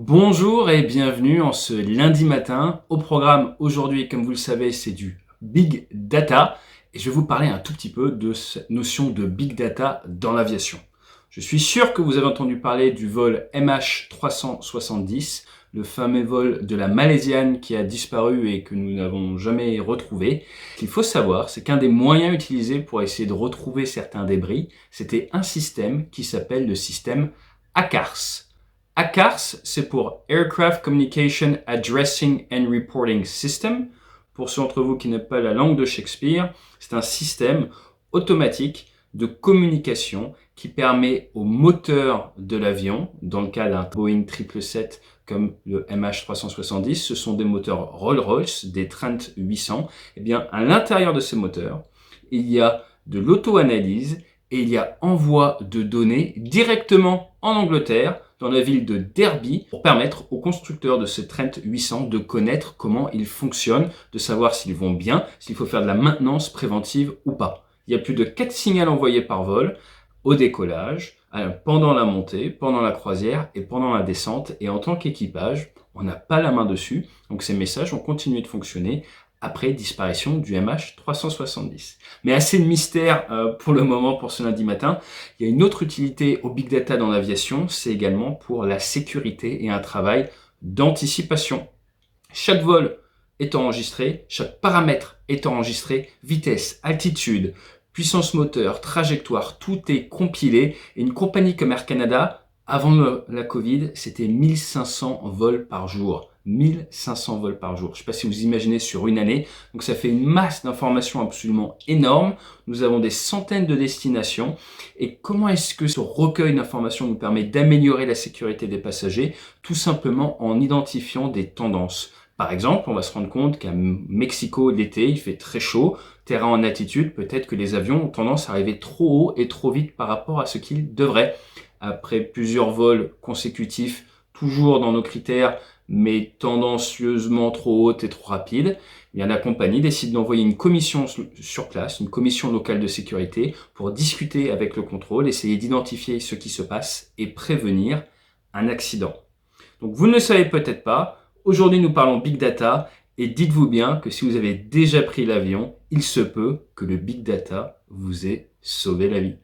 Bonjour et bienvenue en ce lundi matin. Au programme aujourd'hui, comme vous le savez, c'est du Big Data et je vais vous parler un tout petit peu de cette notion de Big Data dans l'aviation. Je suis sûr que vous avez entendu parler du vol MH370, le fameux vol de la Malaisiane qui a disparu et que nous n'avons jamais retrouvé. Ce qu'il faut savoir, c'est qu'un des moyens utilisés pour essayer de retrouver certains débris, c'était un système qui s'appelle le système ACARS. ACARS, c'est pour Aircraft Communication Addressing and Reporting System. Pour ceux d'entre vous qui n'aiment pas la langue de Shakespeare, c'est un système automatique de communication qui permet au moteur de l'avion, dans le cas d'un Boeing 777 comme le MH370, ce sont des moteurs Rolls-Royce, des Trent 800, et bien à l'intérieur de ces moteurs, il y a de l'auto-analyse et il y a envoi de données directement en Angleterre, dans la ville de Derby, pour permettre aux constructeurs de ce Trent 800 de connaître comment ils fonctionnent, de savoir s'ils vont bien, s'il faut faire de la maintenance préventive ou pas. Il y a plus de 4 signaux envoyés par vol au décollage, pendant la montée, pendant la croisière et pendant la descente. Et en tant qu'équipage, on n'a pas la main dessus. Donc ces messages ont continué de fonctionner après disparition du MH370. Mais assez de mystère pour le moment, pour ce lundi matin. Il y a une autre utilité au Big Data dans l'aviation, c'est également pour la sécurité et un travail d'anticipation. Chaque vol est enregistré, chaque paramètre est enregistré, vitesse, altitude, puissance moteur, trajectoire, tout est compilé. Et une compagnie comme Air Canada, avant la Covid, c'était 1500 vols par jour. 1500 vols par jour. Je ne sais pas si vous imaginez sur une année. Donc ça fait une masse d'informations absolument énorme. Nous avons des centaines de destinations. Et comment est-ce que ce recueil d'informations nous permet d'améliorer la sécurité des passagers? Tout simplement en identifiant des tendances. Par exemple, on va se rendre compte qu'à Mexico, l'été, il fait très chaud, terrain en altitude, peut-être que les avions ont tendance à arriver trop haut et trop vite par rapport à ce qu'ils devraient. Après plusieurs vols consécutifs, toujours dans nos critères, mais tendancieusement trop haute et trop rapide, eh bien, la compagnie décide d'envoyer une commission sur place, une commission locale de sécurité, pour discuter avec le contrôle, essayer d'identifier ce qui se passe et prévenir un accident. Donc vous ne le savez peut-être pas, aujourd'hui nous parlons Big Data, et dites-vous bien que si vous avez déjà pris l'avion, il se peut que le Big Data vous ait sauvé la vie.